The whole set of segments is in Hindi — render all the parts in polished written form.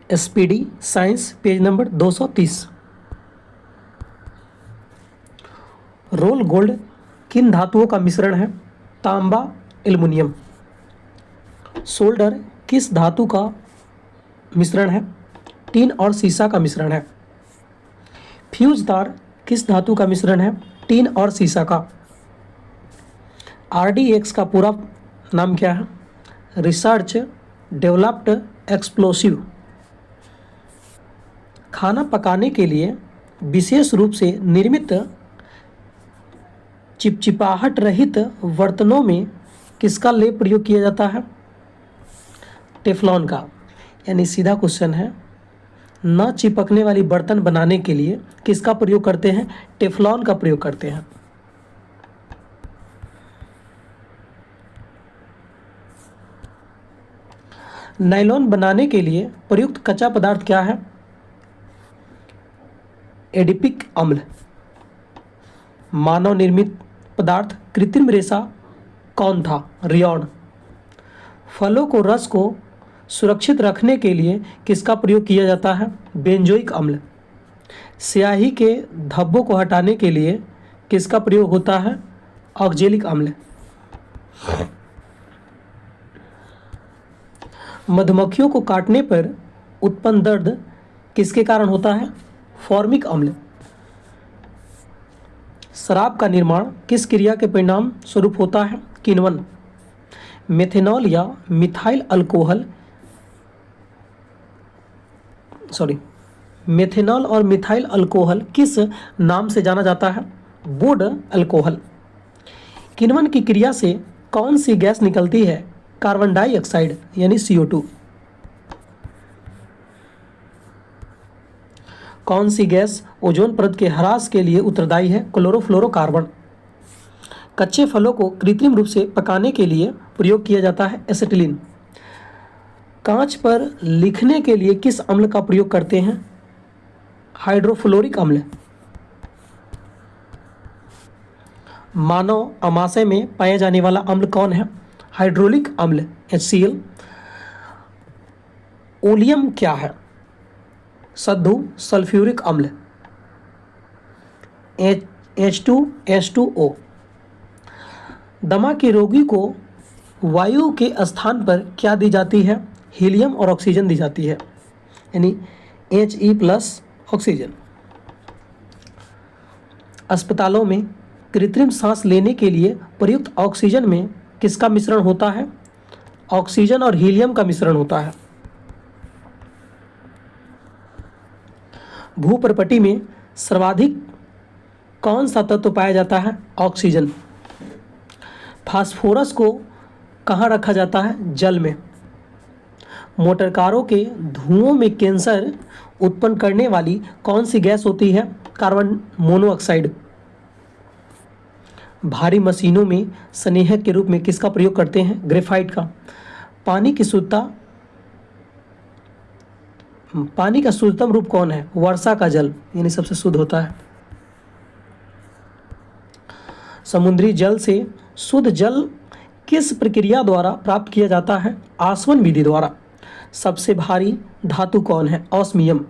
SPD science, page number 230। Roll gold किन धातुओं का मिश्रण है? तांबा, एल्युमिनियम। सोल्डर किस धातु का मिश्रण है? टीन और सीसा का मिश्रण है। फ्यूज तार किस धातु का मिश्रण है? टीन और सीसा का। RDX का पूरा नाम क्या है? Research developed explosive. खाना पकाने के लिए विशेष रूप से निर्मित चिपचिपाहट रहित बर्तनों में किसका लेप प्रयोग किया जाता है? टेफ्लॉन का। यानी सीधा क्वेश्चन है, न चिपकने वाली बर्तन बनाने के लिए किसका प्रयोग करते हैं? टेफ्लॉन का प्रयोग करते हैं। नायलॉन बनाने के लिए प्रयुक्त कच्चा पदार्थ क्या है? एडिपिक अम्ल। मानव निर्मित पदार्थ कृत्रिम रेशा कौन था? रियॉन। फलों को रस को सुरक्षित रखने के लिए किसका प्रयोग किया जाता है? बेंजोइक अम्ल। स्याही के धब्बों को हटाने के लिए किसका प्रयोग होता है? ऑक्जेलिक अम्ल। मधुमक्खियों को काटने पर उत्पन्न दर्द किसके कारण होता है? फॉर्मिक अम्ल। शराब का निर्माण किस क्रिया के परिणाम स्वरूप होता है? किण्वन। मेथेनॉल या मिथाइल अल्कोहल मेथेनॉल और मिथाइल अल्कोहल किस नाम से जाना जाता है? Would alcohol. किण्वन की क्रिया से कौन सी गैस निकलती है? कार्बन डाइऑक्साइड यानी CO2। कौन सी गैस ओजोन परत के ह्रास के लिए उत्तरदायी है? क्लोरोफ्लोरोकार्बन। कच्चे फलों को कृत्रिम रूप से पकाने के लिए प्रयोग किया जाता है एसिटिलीन। कांच पर लिखने के लिए किस अम्ल का प्रयोग करते हैं? हाइड्रोफ्लोरिक अम्ल। मानव आमाशय में पाया जाने वाला अम्ल कौन है? हाइड्रोलिक अम्ल HCl। ओलियम क्या है? सद्धु सल्फ्यूरिक अम्ल H2SO। दमा के रोगी को वायु के स्थान पर क्या दी जाती है? हीलियम और ऑक्सीजन दी जाती है, यानी He+ ऑक्सीजन। अस्पतालों में कृत्रिम सांस लेने के लिए प्रयुक्त ऑक्सीजन में किसका मिश्रण होता है? ऑक्सीजन और हीलियम का मिश्रण होता है। भूपर्पटी में सर्वाधिक कौन सा तत्व पाया जाता है? ऑक्सीजन। फास्फोरस को कहाँ रखा जाता है? जल में। मोटरकारों के धुओं में कैंसर उत्पन्न करने वाली कौन सी गैस होती है? Carbon monoxide. भारी मशीनों में स्नेहक के रूप में किसका प्रयोग करते हैं? ग्रेफाइट का। पानी का शुद्धतम रूप कौन है? वर्षा का जल, यानी सबसे शुद्ध होता है। समुद्री जल से शुद्ध जल किस प्रक्रिया द्वारा प्राप्त किया जाता है? आसवन विधि द्वारा। सबसे भारी धातु कौन है? ऑस्मियम।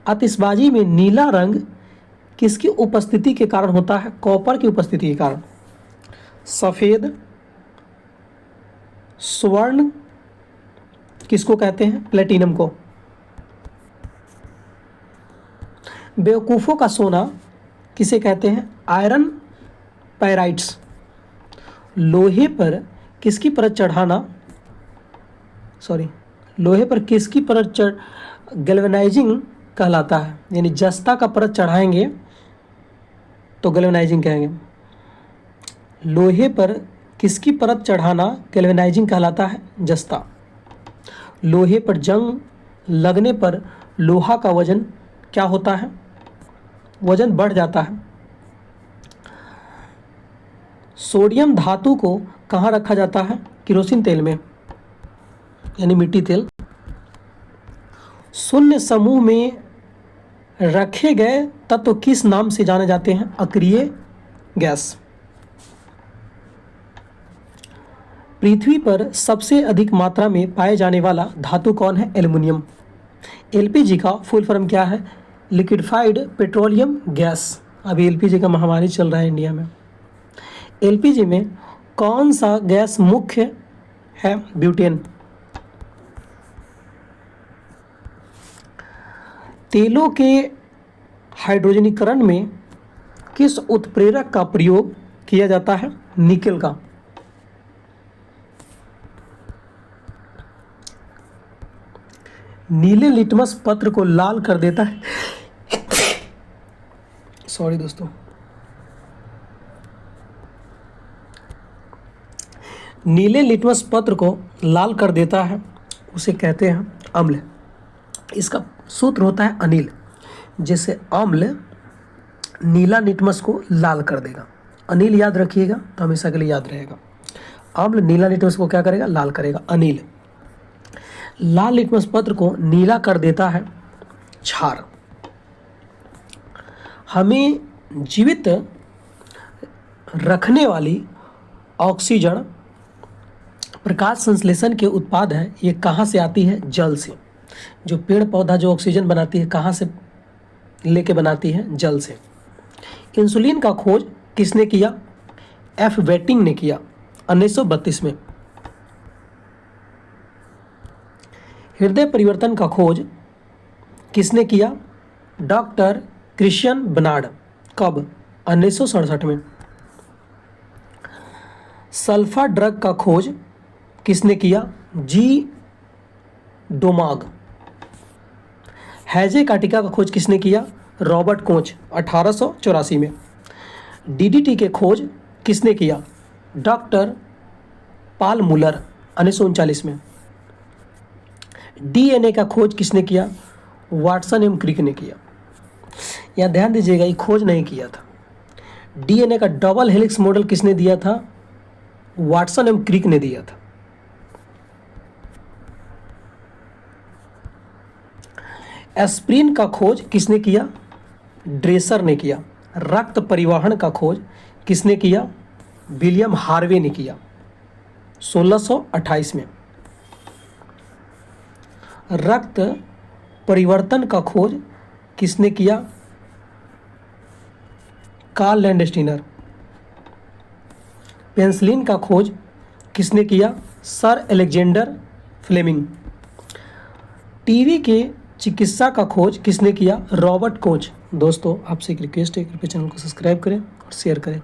आतिशबाजी में नीला रंग किसकी उपस्थिति के कारण होता है? कॉपर की उपस्थिति के कारण। सफ़ेद स्वर्ण किसको कहते हैं? प्लेटिनम को। बेवकूफ़ों का सोना किसे कहते हैं? Iron pyrites. लोहे पर किसकी परत गैल्वेनाइजिंग कहलाता है, यानी जस्ता का परत चढ़ाएंगे तो गैल्वेनाइजिंग कहेंगे। लोहे पर किसकी परत चढ़ाना गैल्वेनाइजिंग कहलाता है? जस्ता। लोहे पर जंग लगने पर लोहा का वजन क्या होता है? वजन बढ़ जाता है। सोडियम धातु को कहाँ रखा जाता है? केरोसिन तेल में, यानी मिट्टी तेल। शून्य समूह में रखे गए तत्व किस नाम से जाने जाते हैं? अक्रिय गैस। पृथ्वी पर सबसे अधिक मात्रा में पाए जाने वाला धातु कौन है? एल्युमिनियम। एलपीजी का फुल फॉर्म क्या है? Liquefied petroleum gas. अभी एलपीजी का महामारी चल रहा है इंडिया में। एलपीजी में कौन सा गैस मुख्य है? ब्यूटेन। तेलों के हाइड्रोजनीकरण में किस उत्प्रेरक का प्रयोग किया जाता है? निकेल का। नीले लिटमस पत्र को लाल कर देता है सॉरी दोस्तों। नीले लिटमस पत्र को लाल कर देता है उसे कहते हैं अम्ल। इसका सूत्र होता है अनिल। जैसे अम्ल नीला लिटमस को लाल कर देगा, अनिल याद रखिएगा तो हमेशा के लिए याद रहेगा। अम्ल नीला लिटमस को क्या करेगा? लाल करेगा, अनिल। लाल लिटमस पत्र को नीला कर देता है क्षार। हमें जीवित रखने वाली ऑक्सीजन प्रकाश संश्लेषण के उत्पाद है, ये कहाँ से आती है? जल से। जो पेड़ पौधा जो ऑक्सीजन बनाती है कहाँ से लेके बनाती है? जल से। इंसुलिन का खोज किसने किया? एफ वेटिंग ने किया 1932 में। हृदय परिवर्तन का खोज किसने किया? Doctor Christian Barnard. कब? 1967 में। सल्फा ड्रग का खोज किसने किया? जी डोमाग। हैजे काटिका का खोज किसने किया? रॉबर्ट कोच 1884 में। डीडीटी के खोज किसने किया? डॉक्टर पाल मुलर 1939 में। डीएनए का खोज किसने किया? वाटसन एवं क्रिक ने किया। यहाँ ध्यान दीजिएगा, ये खोज नहीं किया था। डीएनए का डबल हेलिक्स मॉडल किसने दिया था? वाटसन एवं क्रिक ने दिया था। एस्प्रिन का खोज किसने किया? ड्रेसर ने किया। रक्त परिवहन का खोज किसने किया? विलियम हार्वे ने किया 1628 में। रक्त परिवर्तन का खोज किसने किया? Karl Landsteiner. पेंसिलिन का खोज किसने किया? Sir Alexander Fleming. टीबी के चिकित्सा का खोज किसने किया? Robert Koch. दोस्तों आपसे एक रिक्वेस्ट है, कृपया चैनल को सब्सक्राइब करें और शेयर करें।